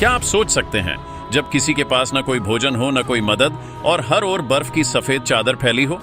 क्या आप सोच सकते हैं, जब किसी के पास न कोई भोजन हो, न कोई मदद, और हर ओर बर्फ की सफेद चादर फैली हो?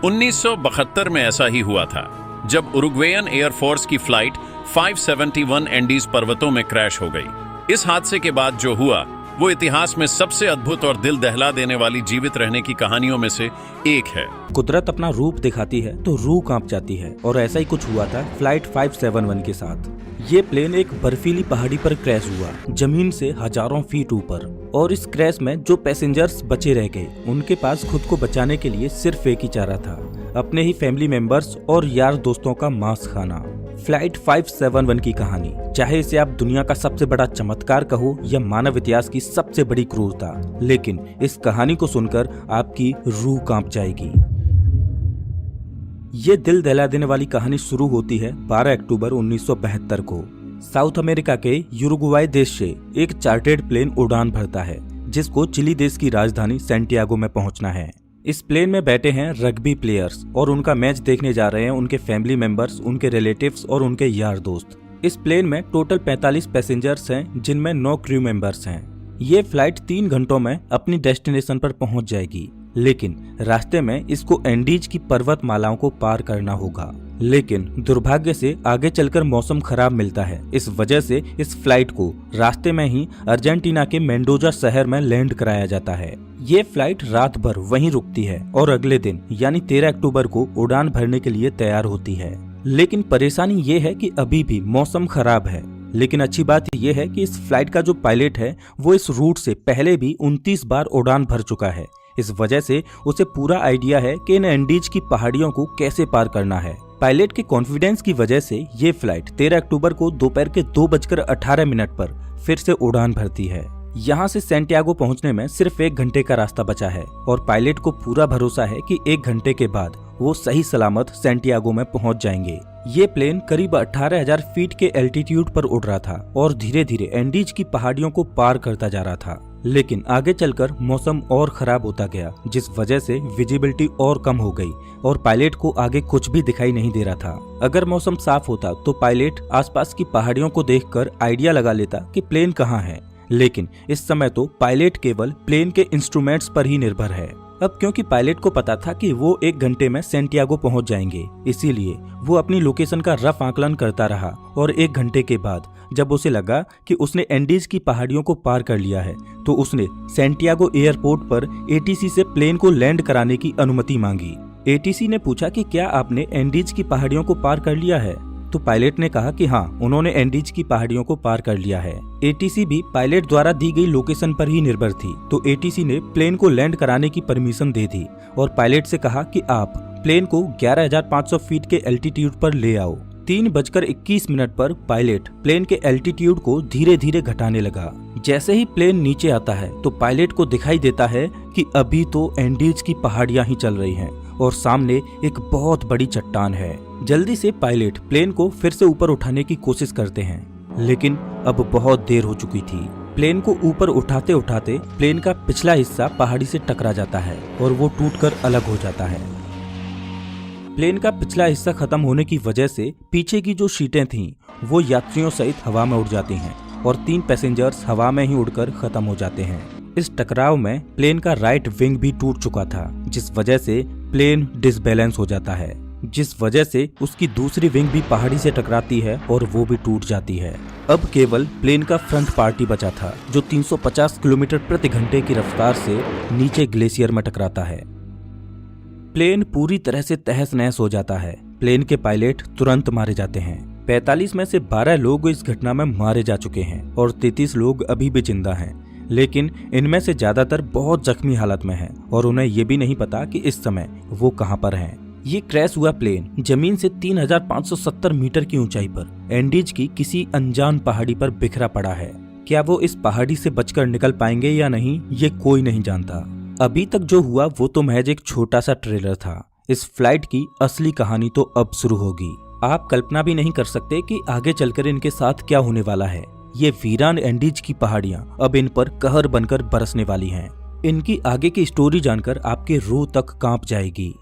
1972 में ऐसा ही हुआ था, जब उरुग्वेयन एयरफोर्स की फ्लाइट 571 एंडीज पर्वतों में क्रैश हो गई। इस हादसे के बाद जो हुआ वो इतिहास में सबसे अद्भुत और दिल दहला देने वाली जीवित रहने की कहानियों में से एक है। कुदरत अपना रूप दिखाती है तो रूह कांप जाती है, और ऐसा ही कुछ हुआ था फ्लाइट 571 के साथ। ये प्लेन एक बर्फीली पहाड़ी पर क्रैश हुआ, जमीन से हजारों फीट ऊपर। और इस क्रैश में जो पैसेंजर्स बचे रह गए, उनके पास खुद को बचाने के लिए सिर्फ एक ही चारा था, अपने ही फैमिली मेंबर्स और यार दोस्तों का मांस खाना। फ्लाइट 571 की कहानी, चाहे इसे आप दुनिया का सबसे बड़ा चमत्कार कहो या मानव इतिहास की सबसे बड़ी क्रूरता, लेकिन इस कहानी को सुनकर आपकी रूह कांप जाएगी। ये दिल दहला देने वाली कहानी शुरू होती है 12 अक्टूबर 1972 को। साउथ अमेरिका के यूरुग्वाई देश से एक चार्टर्ड प्लेन उड़ान भरता है, जिसको चिली देश की राजधानी सैंटियागो में पहुंचना है। इस प्लेन में बैठे हैं रग्बी प्लेयर्स, और उनका मैच देखने जा रहे हैं उनके फैमिली मेंबर्स, उनके रिलेटिव्स और उनके यार दोस्त। इस प्लेन में टोटल 45 पैसेंजर्स हैं, जिनमें 9 क्रू मेंबर्स हैं। ये फ्लाइट 3 घंटों में अपनी डेस्टिनेशन पर पहुंच जाएगी, लेकिन रास्ते में इसको एंडीज की पर्वतमालाओं को पार करना होगा। लेकिन दुर्भाग्य से आगे चलकर मौसम खराब मिलता है। इस वजह से इस फ्लाइट को रास्ते में ही अर्जेंटीना के मेंडोजा शहर में लैंड कराया जाता है। ये फ्लाइट रात भर वहीं रुकती है और अगले दिन यानी 13 अक्टूबर को उड़ान भरने के लिए तैयार होती है। लेकिन परेशानी ये है कि अभी भी मौसम खराब है। लेकिन अच्छी बात यह है कि इस फ्लाइट का जो पायलट है वो इस रूट से पहले भी 29 बार उड़ान भर चुका है। इस वजह से उसे पूरा आइडिया है कि इन एंडीज की पहाड़ियों को कैसे पार करना है। पायलट के कॉन्फिडेंस की वजह से ये फ्लाइट 13 अक्टूबर को दोपहर के 2:18 पर फिर से उड़ान भरती है। यहाँ से सैंटियागो पहुँचने में सिर्फ 1 घंटे का रास्ता बचा है, और पायलट को पूरा भरोसा है कि 1 घंटे के बाद वो सही सलामत सैंटियागो में पहुँच जाएंगे। ये प्लेन करीब 18,000 फीट के एल्टीट्यूड पर उड़ रहा था और धीरे धीरे एंडीज की पहाड़ियों को पार करता जा रहा था। लेकिन आगे चलकर मौसम और खराब होता गया, जिस वजह से विजिबिलिटी और कम हो गई और पायलट को आगे कुछ भी दिखाई नहीं दे रहा था। अगर मौसम साफ होता तो पायलट आसपास की पहाड़ियों को देखकर आइडिया लगा लेता कि प्लेन कहाँ है, लेकिन इस समय तो पायलट केवल प्लेन के इंस्ट्रूमेंट्स पर ही निर्भर है। अब क्योंकि पायलट को पता था कि वो 1 घंटे में सैंटियागो पहुंच जाएंगे, इसीलिए वो अपनी लोकेशन का रफ आकलन करता रहा, और 1 घंटे के बाद जब उसे लगा कि उसने एंडीज की पहाड़ियों को पार कर लिया है, तो उसने सैंटियागो एयरपोर्ट पर एटीसी से प्लेन को लैंड कराने की अनुमति मांगी। एटीसी ने पूछा कि क्या आपने एंडीज की पहाड़ियों को पार कर लिया है? तो पायलट ने कहा कि हाँ, उन्होंने एंडीज की पहाड़ियों को पार कर लिया है। एटीसी भी पायलट द्वारा दी गई लोकेशन पर ही निर्भर थी, तो एटीसी ने प्लेन को लैंड कराने की परमिशन दे दी और पायलट से कहा कि आप प्लेन को 11,500 फीट के एल्टीट्यूड पर ले आओ। 3:21 पर पायलट प्लेन के एल्टीट्यूड को धीरे धीरे घटाने लगा। जैसे ही प्लेन नीचे आता है तो पायलट को दिखाई देता है कि अभी तो एंडीज की पहाड़ियां ही चल रही हैं और सामने एक बहुत बड़ी चट्टान है। जल्दी से पायलट प्लेन को फिर से ऊपर उठाने की कोशिश करते हैं, लेकिन अब बहुत देर हो चुकी थी। प्लेन को ऊपर उठाते उठाते प्लेन का पिछला हिस्सा पहाड़ी से टकरा जाता है और वो टूटकर अलग हो जाता है। प्लेन का पिछला हिस्सा खत्म होने की वजह से पीछे की जो सीटें थीं वो यात्रियों सहित हवा में उड़ जाती हैं और 3 पैसेंजर्स हवा में ही उड़कर खत्म हो जाते हैं। इस टकराव में प्लेन का राइट विंग भी टूट चुका था, जिस वजह से प्लेन डिसबैलेंस हो जाता है, जिस वजह से उसकी दूसरी विंग भी पहाड़ी से टकराती है और वो भी टूट जाती है। अब केवल प्लेन का फ्रंट पार्ट ही बचा था, जो 350 किलोमीटर प्रति घंटे की रफ्तार से नीचे ग्लेशियर में टकराता है। प्लेन पूरी तरह से तहस नहस हो जाता है। प्लेन के पायलट तुरंत मारे जाते हैं। 45 में से 12 लोग इस घटना में मारे जा चुके हैं और 33 लोग अभी भी जिंदा हैं, लेकिन इनमें से ज्यादातर बहुत जख्मी हालत में हैं और उन्हें ये भी नहीं पता कि इस समय वो कहां पर हैं। ये क्रैश हुआ प्लेन जमीन से 3,570 मीटर की ऊंचाई पर एंडीज की किसी अनजान पहाड़ी पर बिखरा पड़ा है। क्या वो इस पहाड़ी से बचकर निकल पाएंगे या नहीं, ये कोई नहीं जानता। अभी तक जो हुआ वो तो महज एक छोटा सा ट्रेलर था। इस फ्लाइट की असली कहानी तो अब शुरू होगी। आप कल्पना भी नहीं कर सकते कि आगे चलकर इनके साथ क्या होने वाला है। ये वीरान एंडीज की पहाड़ियां अब इन पर कहर बनकर बरसने वाली हैं। इनकी आगे की स्टोरी जानकर आपके रूह तक कांप जाएगी।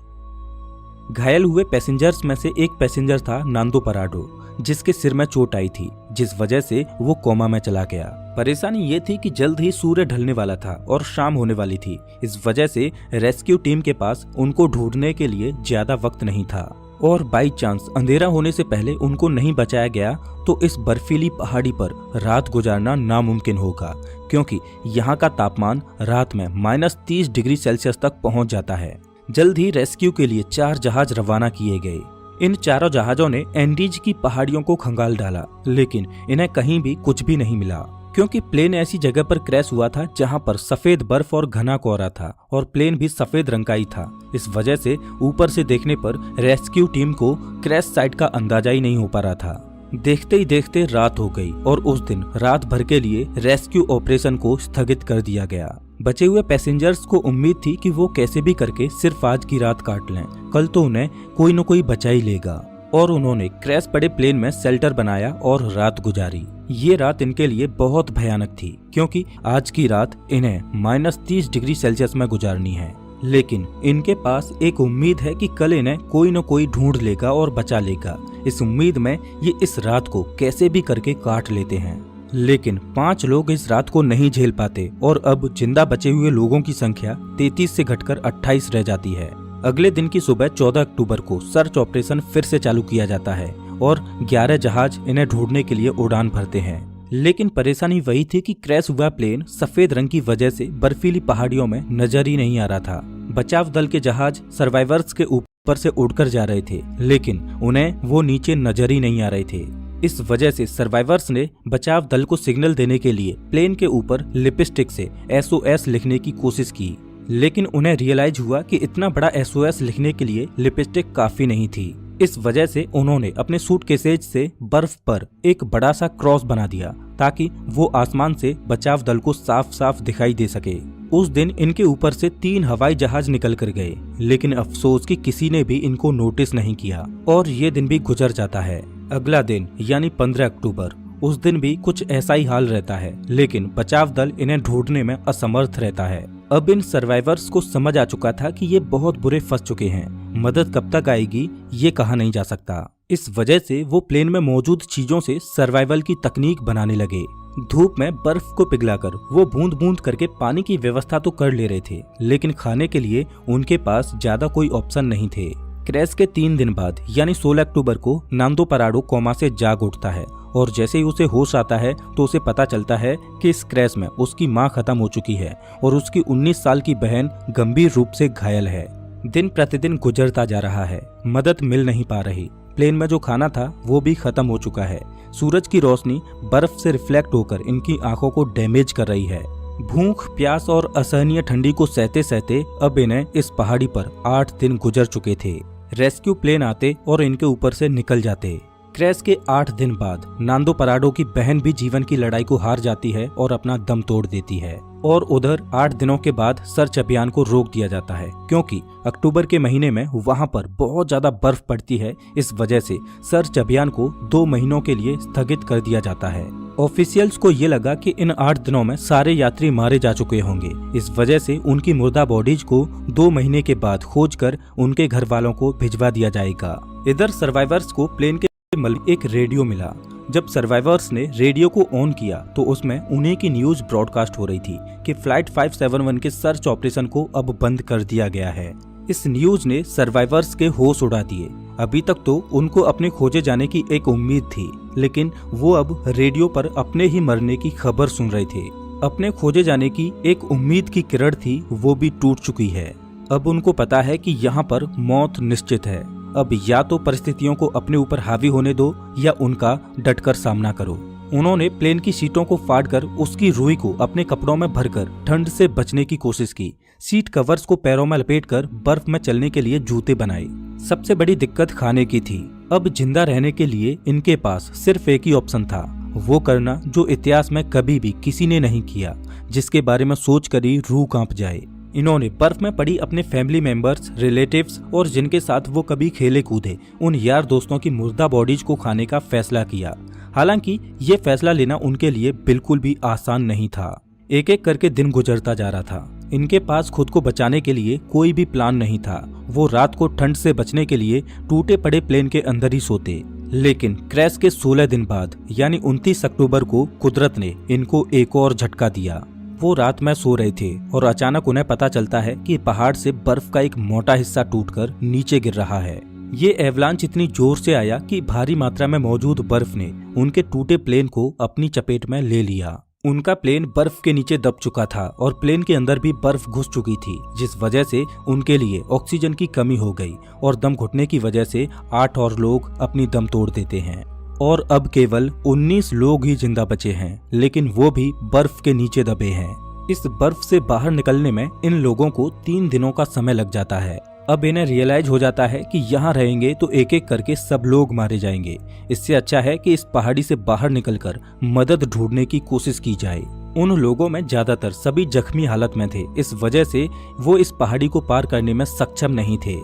घायल हुए पैसेंजर्स में से एक पैसेंजर था नांदो पराडो, जिसके सिर में चोट आई थी, जिस वजह से वो कोमा में चला गया। परेशानी ये थी कि जल्द ही सूर्य ढलने वाला था और शाम होने वाली थी। इस वजह से रेस्क्यू टीम के पास उनको ढूंढने के लिए ज्यादा वक्त नहीं था और बाई चांस अंधेरा होने से पहले उनको नहीं बचाया गया तो इस बर्फीली पहाड़ी पर रात गुजारना नामुमकिन होगा, क्योंकि यहाँ का तापमान रात में -30 डिग्री सेल्सियस तक पहुँच जाता है। जल्द ही रेस्क्यू के लिए 4 जहाज रवाना किए गए। इन चारों जहाजों ने एंडीज की पहाड़ियों को खंगाल डाला, लेकिन इन्हें कहीं भी कुछ भी नहीं मिला, क्योंकि प्लेन ऐसी जगह पर क्रैश हुआ था जहां पर सफेद बर्फ और घना कोहरा था और प्लेन भी सफेद रंग का ही था। इस वजह से ऊपर से देखने पर रेस्क्यू टीम को क्रैश साइट का अंदाजा ही नहीं हो पा रहा था। देखते ही देखते रात हो गई और उस दिन रात भर के लिए रेस्क्यू ऑपरेशन को स्थगित कर दिया गया। बचे हुए पैसेंजर्स को उम्मीद थी कि वो कैसे भी करके सिर्फ आज की रात काट लें, कल तो उन्हें कोई न कोई बचा ही लेगा। और उन्होंने क्रैश पड़े प्लेन में शेल्टर बनाया और रात गुजारी। ये रात इनके लिए बहुत भयानक थी, क्योंकि आज की रात इन्हें -30 डिग्री सेल्सियस में गुजारनी है। लेकिन इनके पास एक उम्मीद है कि कल इन्हें कोई न कोई ढूंढ लेगा और बचा लेगा। इस उम्मीद में ये इस रात को कैसे भी करके काट लेते हैं। लेकिन 5 लोग इस रात को नहीं झेल पाते और अब जिंदा बचे हुए लोगों की संख्या 33 से घटकर 28 रह जाती है। अगले दिन की सुबह 14 अक्टूबर को सर्च ऑपरेशन फिर से चालू किया जाता है और 11 जहाज इन्हें ढूंढने के लिए उड़ान भरते हैं। लेकिन परेशानी वही थी कि क्रैश हुआ प्लेन सफेद रंग की वजह से बर्फीली पहाड़ियों में नजर ही नहीं आ रहा था। बचाव दल के जहाज सर्वाइवर्स के ऊपर से उड़कर जा रहे थे, लेकिन उन्हें वो नीचे नजर ही नहीं आ रहे थे। इस वजह से सर्वाइवर्स ने बचाव दल को सिग्नल देने के लिए प्लेन के ऊपर लिपस्टिक से SOS लिखने की कोशिश की, लेकिन उन्हें रियलाइज हुआ कि इतना बड़ा SOS लिखने के लिए लिपस्टिक काफी नहीं थी। इस वजह से उन्होंने अपने सूटकेसेज से बर्फ पर एक बड़ा सा क्रॉस बना दिया ताकि वो आसमान से बचाव दल को साफ साफ दिखाई दे सके। उस दिन इनके ऊपर से 3 हवाई जहाज निकल कर गए, लेकिन अफसोस कि किसी ने भी इनको नोटिस नहीं किया और ये दिन भी गुजर जाता है। अगला दिन यानी 15 अक्टूबर, उस दिन भी कुछ ऐसा ही हाल रहता है, लेकिन बचाव दल इन्हें ढूंढने में असमर्थ रहता है। अब इन सर्वाइवर्स को समझ आ चुका था कि ये बहुत बुरे फंस चुके हैं। मदद कब तक आएगी ये कहा नहीं जा सकता। इस वजह से वो प्लेन में मौजूद चीजों से सर्वाइवल की तकनीक बनाने लगे। धूप में बर्फ को पिघलाकर वो बूंद बूंद करके पानी की व्यवस्था तो कर ले रहे थे, लेकिन खाने के लिए उनके पास ज्यादा कोई ऑप्शन नहीं थे। क्रैश के 3 दिन बाद यानी 16 अक्टूबर को नांदो पराडो कोमा से जाग उठता है और जैसे ही उसे होश आता है तो उसे पता चलता है कि इस क्रैश में उसकी मां खत्म हो चुकी है और उसकी 19 साल की बहन गंभीर रूप से घायल है। दिन प्रतिदिन गुजरता जा रहा है, मदद मिल नहीं पा रही। प्लेन में जो खाना था वो भी खत्म हो चुका है। सूरज की रोशनी बर्फ से रिफ्लेक्ट होकर इनकी आंखों को डैमेज कर रही है। भूख, प्यास और असहनीय ठंडी को सहते सहते अब इन्हें इस पहाड़ी पर 8 दिन गुजर चुके थे। रेस्क्यू प्लेन आते और इनके ऊपर से निकल जाते। क्रैश के 8 दिन बाद नांदो पराडो की बहन भी जीवन की लड़ाई को हार जाती है और अपना दम तोड़ देती है। और उधर 8 दिनों के बाद सर्च अभियान को रोक दिया जाता है, क्योंकि अक्टूबर के महीने में वहां पर बहुत ज्यादा बर्फ पड़ती है। इस वजह से सर्च अभियान को 2 महीनों के लिए स्थगित कर दिया जाता है। ऑफिशियल्स को ये लगा कि इन 8 दिनों में सारे यात्री मारे जा चुके होंगे। इस वजह से उनकी मुर्दा बॉडीज को 2 महीने के बाद खोजकर उनके घर वालों को भिजवा दिया जाएगा। इधर सर्वाइवर्स को प्लेन के एक रेडियो मिला। जब सर्वाइवर्स ने रेडियो को ऑन किया तो उसमें उन्हीं की न्यूज ब्रॉडकास्ट हो रही थी कि फ्लाइट 571 के सर्च ऑपरेशन को अब बंद कर दिया गया है। इस न्यूज ने सर्वाइवर्स के होश उड़ा दिए। अभी तक तो उनको अपने खोजे जाने की एक उम्मीद थी, लेकिन वो अब रेडियो पर अपने ही मरने की खबर सुन रहे थे। अपने खोजे जाने की एक उम्मीद की किरण थी, वो भी टूट चुकी है। अब उनको पता है कि यहाँ पर मौत निश्चित है। अब या तो परिस्थितियों को अपने ऊपर हावी होने दो या उनका डटकर सामना करो। उन्होंने प्लेन की सीटों को फाड़कर उसकी रुई को अपने कपड़ों में भरकर ठंड से बचने की कोशिश की। सीट कवर्स को पैरों में लपेटकर बर्फ में चलने के लिए जूते बनाए। सबसे बड़ी दिक्कत खाने की थी। अब जिंदा रहने के लिए इनके पास सिर्फ एक ही ऑप्शन था, वो करना जो इतिहास में कभी भी किसी ने नहीं किया, जिसके बारे में सोचकर ही रूह कांप जाए। इन्होंने बर्फ में पड़ी अपने फैमिली मेंबर्स, रिलेटिव्स और जिनके साथ वो कभी खेले कूदे उन यार दोस्तों की मुर्दा बॉडीज को खाने का फैसला किया। हालांकि ये फैसला लेना उनके लिए बिल्कुल भी आसान नहीं था। एक एक करके दिन गुजरता जा रहा था। इनके पास खुद को बचाने के लिए कोई भी प्लान नहीं था। वो रात को ठंड से बचने के लिए टूटे पड़े प्लेन के अंदर ही सोते। लेकिन क्रैश के 16 दिन बाद यानी 29 अक्टूबर को कुदरत ने इनको एक और झटका दिया। वो रात में सो रहे थे और अचानक उन्हें पता चलता है कि पहाड़ से बर्फ का एक मोटा हिस्सा टूटकर नीचे गिर रहा है। ये एवलांच इतनी जोर से आया कि भारी मात्रा में मौजूद बर्फ ने उनके टूटे प्लेन को अपनी चपेट में ले लिया। उनका प्लेन बर्फ के नीचे दब चुका था और प्लेन के अंदर भी बर्फ घुस चुकी थी, जिस वजह से उनके लिए ऑक्सीजन की कमी हो गई और दम घुटने की वजह से 8 और लोग अपनी दम तोड़ देते हैं और अब केवल 19 लोग ही जिंदा बचे हैं, लेकिन वो भी बर्फ के नीचे दबे हैं। इस बर्फ से बाहर निकलने में इन लोगों को 3 दिनों का समय लग जाता है। अब इन्हें रियलाइज हो जाता है कि यहाँ रहेंगे तो एक एक करके सब लोग मारे जाएंगे। इससे अच्छा है कि इस पहाड़ी से बाहर निकलकर मदद ढूंढने की कोशिश की जाए। उन लोगों में ज्यादातर सभी जख्मी हालत में थे, इस वजह से वो इस पहाड़ी को पार करने में सक्षम नहीं थे।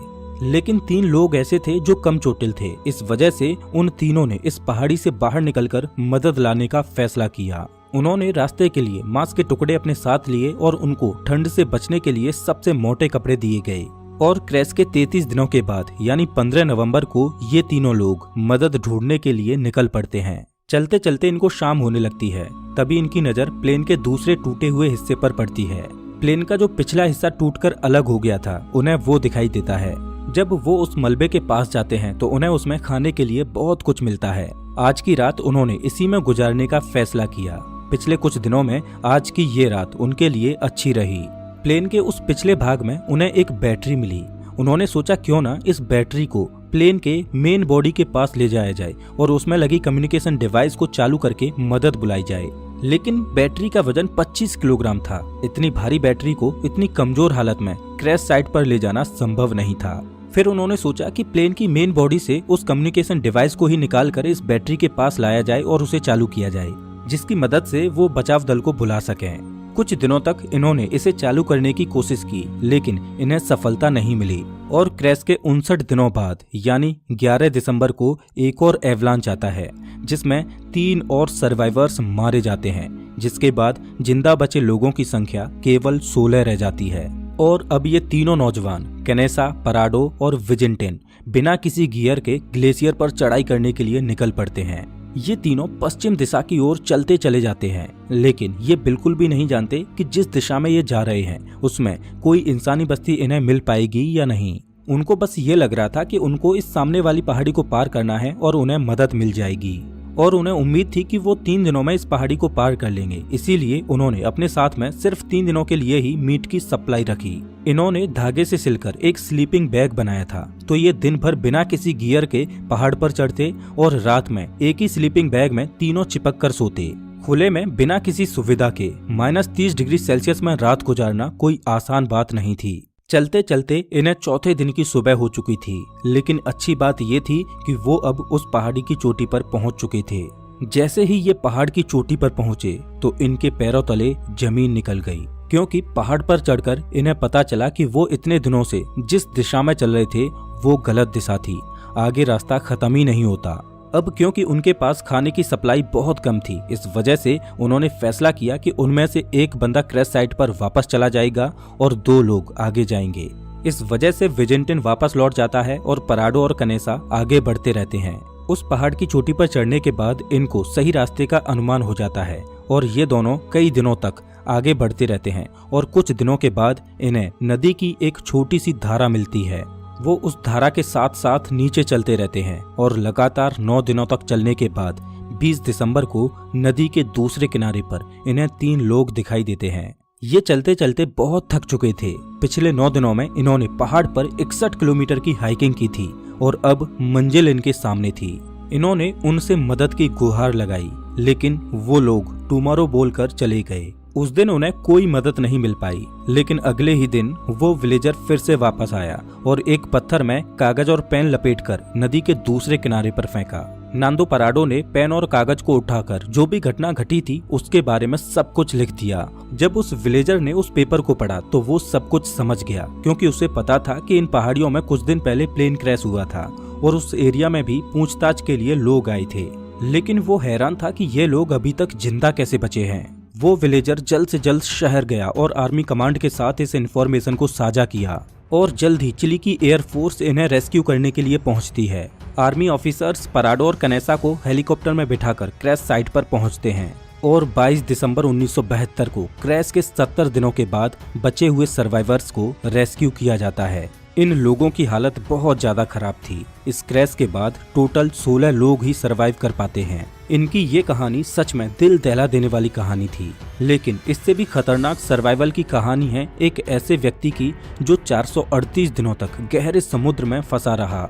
लेकिन 3 लोग ऐसे थे जो कम चोटिल थे, इस वजह से उन तीनों ने इस पहाड़ी से बाहर निकलकर मदद लाने का फैसला किया। उन्होंने रास्ते के लिए मांस के टुकड़े अपने साथ लिए और उनको ठंड से बचने के लिए सबसे मोटे कपड़े दिए गए। और क्रैश के 33 दिनों के बाद यानी 15 नवंबर को ये तीनों लोग मदद ढूंढने के लिए निकल पड़ते हैं। चलते चलते इनको शाम होने लगती है, तभी इनकी नजर प्लेन के दूसरे टूटे हुए हिस्से पर पड़ती है। प्लेन का जो पिछला हिस्सा टूटकर अलग हो गया था, उन्हें वो दिखाई देता है। जब वो उस मलबे के पास जाते हैं तो उन्हें उसमें खाने के लिए बहुत कुछ मिलता है। आज की रात उन्होंने इसी में गुजारने का फैसला किया। पिछले कुछ दिनों में आज की ये रात उनके लिए अच्छी रही। प्लेन के उस पिछले भाग में उन्हें एक बैटरी मिली। उन्होंने सोचा क्यों ना इस बैटरी को प्लेन के मेन बॉडी के पास ले जाया जाए और उसमें लगी कम्युनिकेशन डिवाइस को चालू करके मदद बुलाई जाए। लेकिन बैटरी का वजन 25 किलोग्राम था। इतनी भारी बैटरी को इतनी कमजोर हालत में क्रैश साइट पर ले जाना संभव नहीं था। फिर उन्होंने सोचा कि प्लेन की मेन बॉडी से उस कम्युनिकेशन डिवाइस को ही निकाल कर इस बैटरी के पास लाया जाए और उसे चालू किया जाए, जिसकी मदद से वो बचाव दल को बुला सकें। कुछ दिनों तक इन्होंने इसे चालू करने की कोशिश की, लेकिन इन्हें सफलता नहीं मिली और क्रैश के 59 दिनों बाद यानी 11 दिसंबर को एक और एवलांच आता है, जिसमें 3 और सर्वाइवर्स मारे जाते हैं, जिसके बाद जिंदा बचे लोगों की संख्या केवल 16 रह जाती है। और अब ये तीनों नौजवान कैनेसा, पराडो और विजिंटेन बिना किसी गियर के ग्लेशियर पर चढ़ाई करने के लिए निकल पड़ते हैं। ये तीनों पश्चिम दिशा की ओर चलते चले जाते हैं, लेकिन ये बिल्कुल भी नहीं जानते कि जिस दिशा में ये जा रहे हैं उसमें कोई इंसानी बस्ती इन्हें मिल पाएगी या नहीं। उनको बस ये लग रहा था कि उनको इस सामने वाली पहाड़ी को पार करना है और उन्हें मदद मिल जाएगी, और उन्हें उम्मीद थी कि वो 3 दिनों में इस पहाड़ी को पार कर लेंगे। इसीलिए उन्होंने अपने साथ में सिर्फ 3 दिनों के लिए ही मीट की सप्लाई रखी। इन्होंने धागे से सिलकर एक स्लीपिंग बैग बनाया था, तो ये दिन भर बिना किसी गियर के पहाड़ पर चढ़ते और रात में एक ही स्लीपिंग बैग में तीनों चिपक कर सोते। खुले में बिना किसी सुविधा के -30 डिग्री सेल्सियस में रात गुजारना कोई आसान बात नहीं थी। चलते चलते इन्हें चौथे दिन की सुबह हो चुकी थी, लेकिन अच्छी बात ये थी कि वो अब उस पहाड़ी की चोटी पर पहुंच चुके थे। जैसे ही ये पहाड़ की चोटी पर पहुंचे तो इनके पैरों तले जमीन निकल गई, क्योंकि पहाड़ पर चढ़कर इन्हें पता चला कि वो इतने दिनों से जिस दिशा में चल रहे थे वो गलत दिशा थी। आगे रास्ता खत्म ही नहीं होता। अब क्योंकि उनके पास खाने की सप्लाई बहुत कम थी, इस वजह से उन्होंने फैसला किया कि उनमें से एक बंदा क्रैश साइट पर वापस चला जाएगा और 2 लोग आगे जाएंगे। इस वजह से विजिंटन वापस लौट जाता है और पराडो और कनेसा आगे बढ़ते रहते हैं। उस पहाड़ की चोटी पर चढ़ने के बाद इनको सही रास्ते का अनुमान हो जाता है और ये दोनों कई दिनों तक आगे बढ़ते रहते हैं और कुछ दिनों के बाद इन्हें नदी की एक छोटी सी धारा मिलती है। वो उस धारा के साथ साथ नीचे चलते रहते हैं और लगातार 9 दिनों तक चलने के बाद 20 दिसंबर को नदी के दूसरे किनारे पर इन्हें 3 लोग दिखाई देते हैं। ये चलते चलते बहुत थक चुके थे। पिछले 9 दिनों में इन्होंने पहाड़ पर 61 किलोमीटर की हाइकिंग की थी और अब मंजिल इनके सामने थी। इन्होंने उनसे मदद की गुहार लगाई, लेकिन वो लोग टुमारो बोलकर चले गए। उस दिन उन्हें कोई मदद नहीं मिल पाई, लेकिन अगले ही दिन वो विलेजर फिर से वापस आया और एक पत्थर में कागज और पेन लपेटकर नदी के दूसरे किनारे पर फेंका। नांदो पराडो ने पेन और कागज को उठाकर जो भी घटना घटी थी उसके बारे में सब कुछ लिख दिया। जब उस विलेजर ने उस पेपर को पढ़ा तो वो सब कुछ समझ गया, क्योंकि उसे पता था कि इन पहाड़ियों में कुछ दिन पहले प्लेन क्रैश हुआ था और उस एरिया में भी पूछताछ के लिए लोग आए थे। लेकिन वो हैरान था कि ये लोग अभी तक जिंदा कैसे बचे हैं। वो विलेजर जल्द से जल्द शहर गया और आर्मी कमांड के साथ इस इन्फॉर्मेशन को साझा किया और जल्द ही चिली की एयरफोर्स इन्हें रेस्क्यू करने के लिए पहुंचती है। आर्मी ऑफिसर्स पराडो और कनेसा को हेलीकॉप्टर में बिठाकर क्रैश साइट पर पहुंचते हैं और 22 दिसंबर 1972 को क्रैश के 70 दिनों के बाद बचे हुए सर्वाइवर्स को रेस्क्यू किया जाता है। इन लोगों की हालत बहुत ज्यादा खराब थी। इस क्रैश के बाद टोटल 16 लोग ही सरवाइव कर पाते हैं। इनकी ये कहानी सच में दिल दहला देने वाली कहानी थी। लेकिन इससे भी खतरनाक सर्वाइवल की कहानी है एक ऐसे व्यक्ति की जो 438 दिनों तक गहरे समुद्र में फंसा रहा।